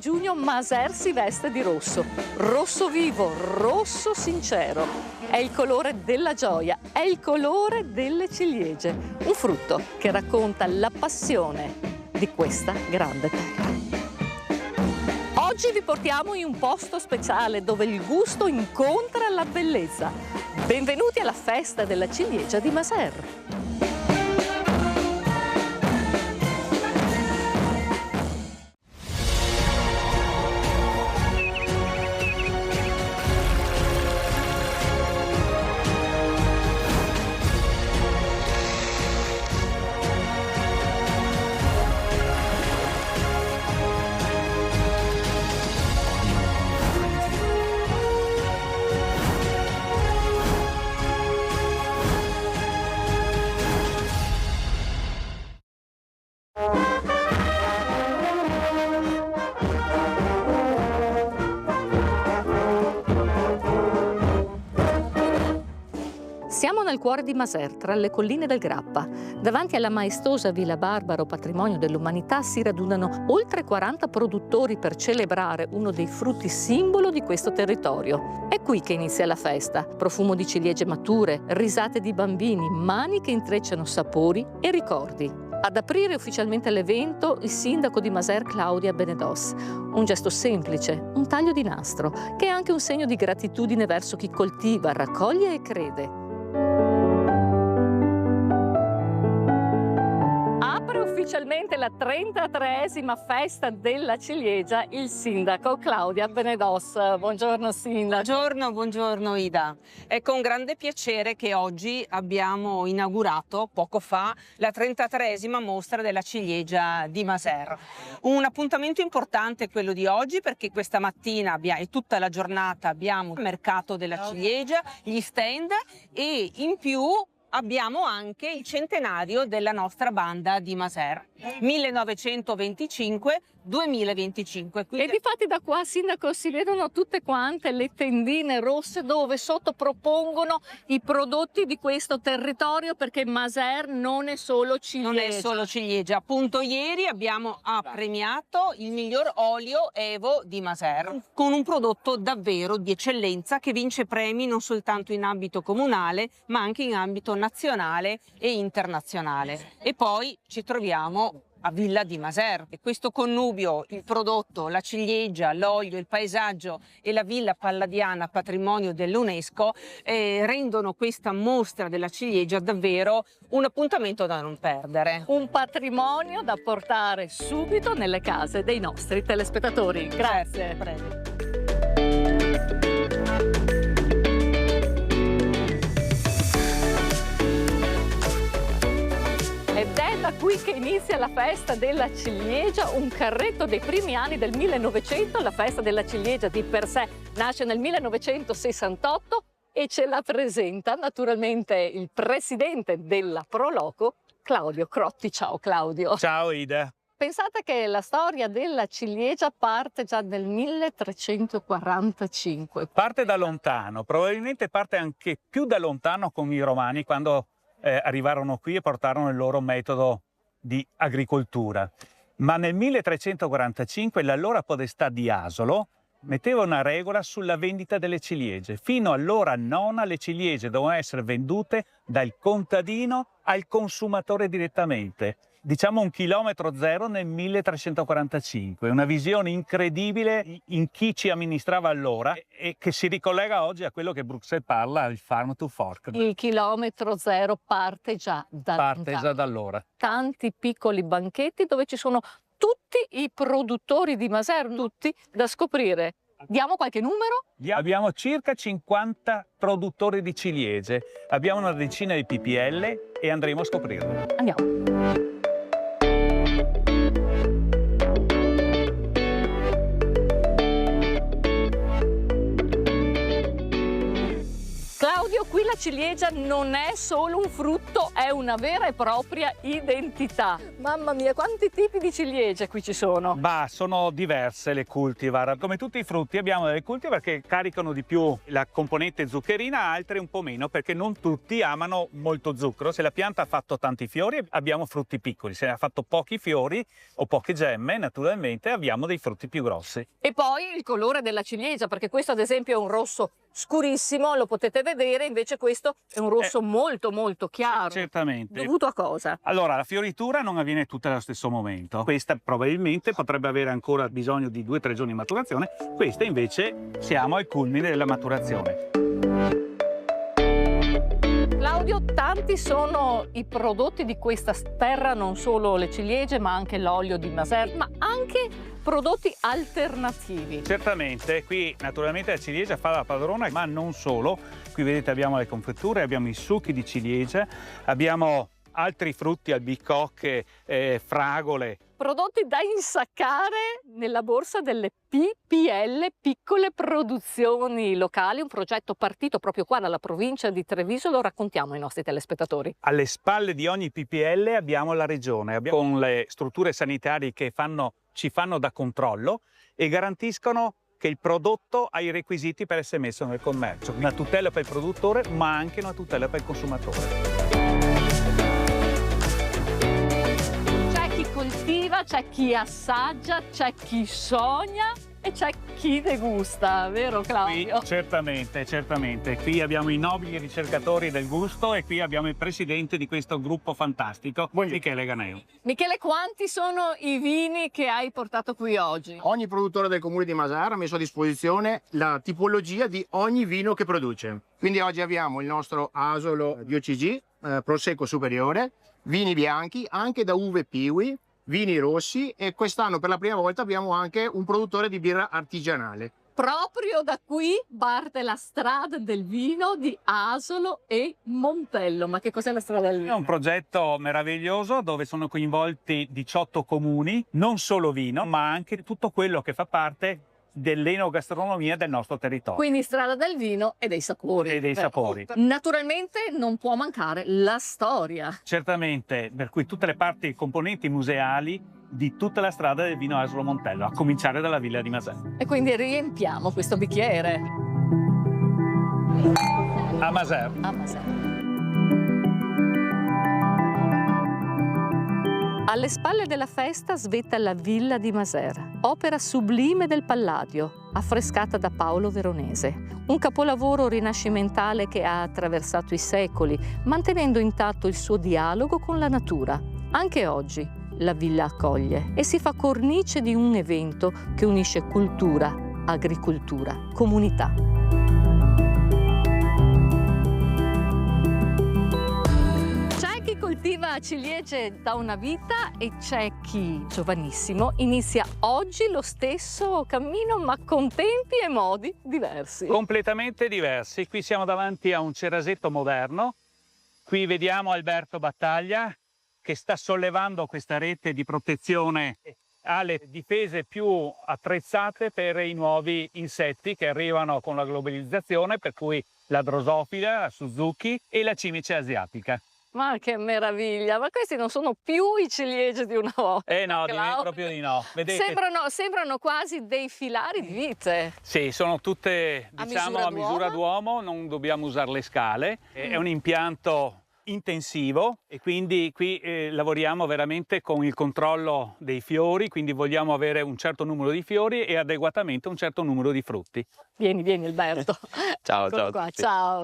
giugno Maser si veste di rosso. Rosso vivo, rosso sincero. È il colore della gioia, è il colore delle ciliegie. Un frutto che racconta la passione di questa grande terra. Oggi vi portiamo in un posto speciale dove il gusto incontra la bellezza. Benvenuti alla festa della ciliegia di Maser. Siamo nel cuore di Maser, tra le colline del Grappa. Davanti alla maestosa Villa Barbaro, patrimonio dell'umanità, si radunano oltre 40 produttori per celebrare uno dei frutti simbolo di questo territorio. È qui che inizia la festa. Profumo di ciliegie mature, risate di bambini, mani che intrecciano sapori e ricordi. Ad aprire ufficialmente l'evento il sindaco di Maser, Claudia Benedos. Un gesto semplice, un taglio di nastro, che è anche un segno di gratitudine verso chi coltiva, raccoglie e crede. Apre ufficialmente la 33esima festa della ciliegia il sindaco Claudia Benedos. Buongiorno sindaco. Buongiorno Ida. È con grande piacere che oggi abbiamo inaugurato poco fa la 33esima mostra della ciliegia di Maser. Un appuntamento importante quello di oggi perché questa mattina e tutta la giornata abbiamo il mercato della ciliegia, gli stand e in più abbiamo anche il centenario della nostra banda di Maser, 1925-2025. E difatti da qua, sindaco, si vedono tutte quante le tendine rosse dove sotto propongono i prodotti di questo territorio, perché Maser non è solo ciliegia. Non è solo ciliegia. Appunto ieri abbiamo premiato il miglior olio Evo di Maser con un prodotto davvero di eccellenza che vince premi non soltanto in ambito comunale ma anche in ambito nazionale e internazionale. E poi ci troviamo a Villa di Maser e questo connubio, il prodotto, la ciliegia, l'olio, il paesaggio e la Villa Palladiana patrimonio dell'UNESCO rendono questa mostra della ciliegia davvero un appuntamento da non perdere. Un patrimonio da portare subito nelle case dei nostri telespettatori. Grazie. Prego. Ed è da qui che inizia la festa della ciliegia, un carretto dei primi anni del 1900. La festa della ciliegia di per sé nasce nel 1968 e ce la presenta naturalmente il presidente della Proloco, Claudio Crotti. Ciao Claudio. Ciao Ida. Pensate che la storia della ciliegia parte già nel 1345. Parte da lontano, probabilmente parte anche più da lontano con i Romani quando arrivarono qui e portarono il loro metodo di agricoltura. Ma nel 1345 l'allora podestà di Asolo metteva una regola sulla vendita delle ciliegie. Fino all'ora nona le ciliegie dovevano essere vendute dal contadino al consumatore direttamente. Diciamo un chilometro zero nel 1345, una visione incredibile in chi ci amministrava allora e che si ricollega oggi a quello che Bruxelles parla, il farm to fork. Il chilometro zero parte già da allora. Tanti piccoli banchetti dove ci sono tutti i produttori di Maser, tutti da scoprire. Diamo qualche numero? Abbiamo circa 50 produttori di ciliegie, abbiamo una decina di PPL e andremo a scoprirlo. Andiamo. Claudio, qui qui la ciliegia non è solo un frutto, è una vera e propria identità. Mamma mia, quanti tipi di ciliegie qui ci sono? Ma sono diverse le cultivar. Come tutti i frutti abbiamo delle cultivar che caricano di più la componente zuccherina, altre un po' meno, perché non tutti amano molto zucchero. Se la pianta ha fatto tanti fiori abbiamo frutti piccoli, se ha fatto pochi fiori o poche gemme naturalmente abbiamo dei frutti più grossi. E poi il colore della ciliegia, perché questo ad esempio è un rosso scurissimo, lo potete vedere, invece questo è un rosso molto molto chiaro. Certamente. Dovuto a cosa? Allora, la fioritura non avviene tutta allo stesso momento. Questa probabilmente potrebbe avere ancora bisogno di 2 o 3 giorni di maturazione, questa invece siamo al culmine della maturazione. Claudio, tanti sono i prodotti di questa terra, non solo le ciliegie ma anche l'olio di Maser, ma anche prodotti alternativi. Certamente, qui naturalmente la ciliegia fa la padrona, ma non solo. Qui vedete abbiamo le confetture, abbiamo i succhi di ciliegia, abbiamo altri frutti, albicocche, fragole. Prodotti da insaccare nella borsa delle PPL, piccole produzioni locali, un progetto partito proprio qua dalla provincia di Treviso, lo raccontiamo ai nostri telespettatori. Alle spalle di ogni PPL abbiamo la regione, con le strutture sanitarie che ci fanno da controllo e garantiscono che il prodotto ha i requisiti per essere messo nel commercio. Una tutela per il produttore, ma anche una tutela per il consumatore. Coltiva, c'è chi assaggia, c'è chi sogna e c'è chi degusta, vero Claudio? Qui, certamente. Qui abbiamo i nobili ricercatori del gusto e qui abbiamo il presidente di questo gruppo fantastico, Michele Ganeo. Michele, quanti sono i vini che hai portato qui oggi? Ogni produttore del comune di Masara ha messo a disposizione la tipologia di ogni vino che produce. Quindi oggi abbiamo il nostro Asolo di OCG, Prosecco superiore, vini bianchi, anche da uve Piwi, vini rossi e quest'anno per la prima volta abbiamo anche un produttore di birra artigianale. Proprio da qui parte la strada del vino di Asolo e Montello. Ma che cos'è la strada del vino? È un progetto meraviglioso dove sono coinvolti 18 comuni, non solo vino, ma anche tutto quello che fa parte dell'enogastronomia del nostro territorio. Quindi strada del vino e dei sapori. E dei sapori. Naturalmente non può mancare la storia. Certamente, per cui tutte le parti e componenti museali di tutta la strada del vino Asolo Montello, a cominciare dalla villa di Masè. E quindi riempiamo questo bicchiere. A Masè. A Masè. Alle spalle della festa svetta la Villa di Maser, opera sublime del Palladio, affrescata da Paolo Veronese. Un capolavoro rinascimentale che ha attraversato i secoli, mantenendo intatto il suo dialogo con la natura. Anche oggi la villa accoglie e si fa cornice di un evento che unisce cultura, agricoltura, comunità. Coltiva ciliegie da una vita e c'è chi, giovanissimo, inizia oggi lo stesso cammino ma con tempi e modi diversi. Completamente diversi. Qui siamo davanti a un ceraseto moderno. Qui vediamo Alberto Battaglia che sta sollevando questa rete di protezione, ha le difese più attrezzate per i nuovi insetti che arrivano con la globalizzazione, per cui la drosofila, la Suzuki e la cimice asiatica. Ma che meraviglia! Ma questi non sono più i ciliegie di una volta. No, direi proprio di no. Vedete? Sembrano quasi dei filari di vite. Sì, sono tutte, diciamo, a misura d'uomo, non dobbiamo usare le scale. È un impianto intensivo e quindi qui lavoriamo veramente con il controllo dei fiori, quindi vogliamo avere un certo numero di fiori e adeguatamente un certo numero di frutti. Vieni Alberto. Ciao, ciao. qua.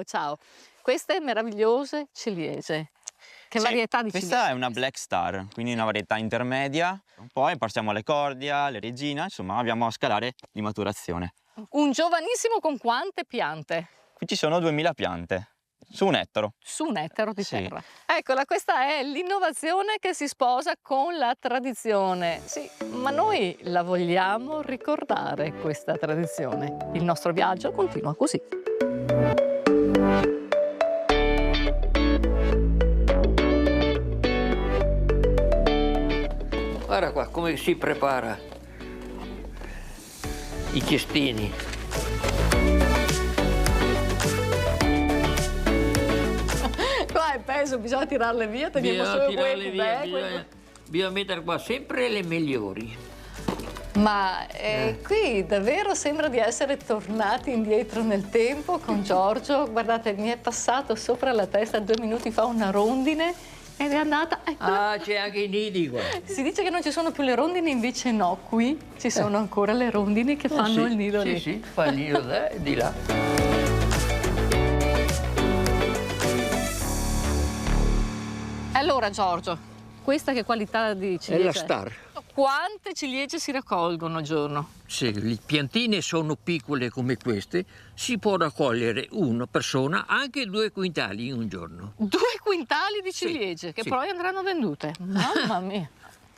Ciao. Queste meravigliose ciliegie. Che varietà di ciliegie? Questa è una Black Star, quindi una varietà intermedia. Poi passiamo alle Cordia, alle Regina, insomma abbiamo a scalare di maturazione. Un giovanissimo con quante piante? Qui ci sono 2000 piante, su un ettaro. Su un ettaro di Sì. terra. Eccola, questa è l'innovazione che si sposa con la tradizione. Sì, ma noi la vogliamo ricordare questa tradizione. Il nostro viaggio continua così. Guarda qua come si prepara i cestini. adesso bisogna tirarle via, teniamo Bisogna solo tirarle via, quelle. bisogna mettere qua sempre le migliori. Ma qui davvero sembra di essere tornati indietro nel tempo con Giorgio. Guardate, mi è passato sopra la testa 2 minuti fa una rondine ed è andata. Eccola. Ah, c'è anche i nidi qua. Si dice che non ci sono più le rondini, invece no, qui ci sono ancora le rondini che fanno Sì, il nido sì, lì. sì, fa il nido di là. Allora Giorgio, questa che qualità di È ciliegia? la star. Quante ciliegie si raccolgono al giorno? Se le piantine sono piccole come queste, si può raccogliere una persona, anche 2 quintali in un giorno. 2 quintali di ciliegie che sì. poi andranno vendute. Mamma mia.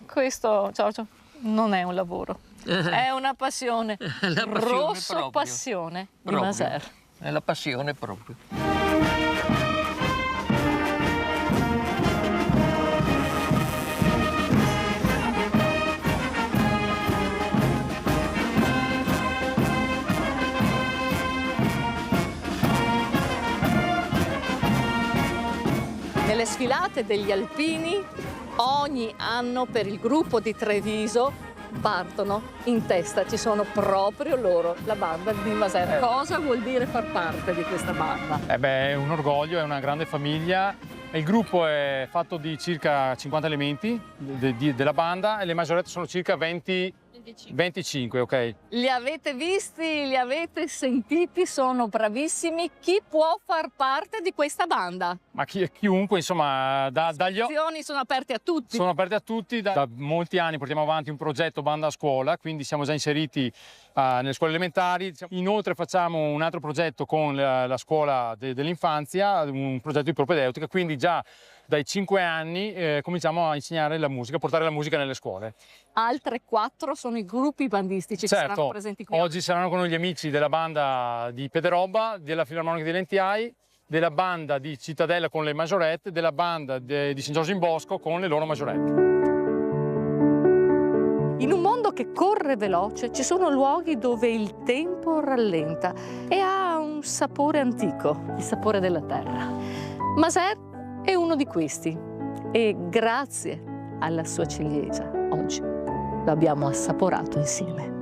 Questo, Giorgio, non è un lavoro. È una passione. La passione Rosso proprio. passione di Proprio. Maser. È la passione proprio. Nelle sfilate degli alpini ogni anno per il gruppo di Treviso partono in testa, ci sono proprio loro, la banda di Maser. Cosa vuol dire far parte di questa banda? È un orgoglio, è una grande famiglia. Il gruppo è fatto di circa 50 elementi della banda e le maggiorette sono circa 25, ok? Li avete visti, li avete sentiti, sono bravissimi. Chi può far parte di questa banda? Ma chiunque, insomma, Le iscrizioni sono aperte a tutti. sono aperte a tutti. Da molti anni portiamo avanti un progetto banda a scuola, quindi siamo già inseriti nelle scuole elementari. Inoltre facciamo un altro progetto con la scuola dell'infanzia, un progetto di propedeutica, quindi già dai 5 anni cominciamo a insegnare la musica, a portare la musica nelle scuole. Altre 4 sono i gruppi bandistici che saranno Certo, presenti qui. oggi saranno con noi gli amici della banda di Pederobba, della Filarmonica di Lentiai, della banda di Cittadella con le Majorette, della banda di San Giorgio in Bosco con le loro Majorette. In un mondo che corre veloce ci sono luoghi dove il tempo rallenta e ha un sapore antico, il sapore della terra. Maser è uno di questi e grazie alla sua ciliegia oggi lo abbiamo assaporato insieme.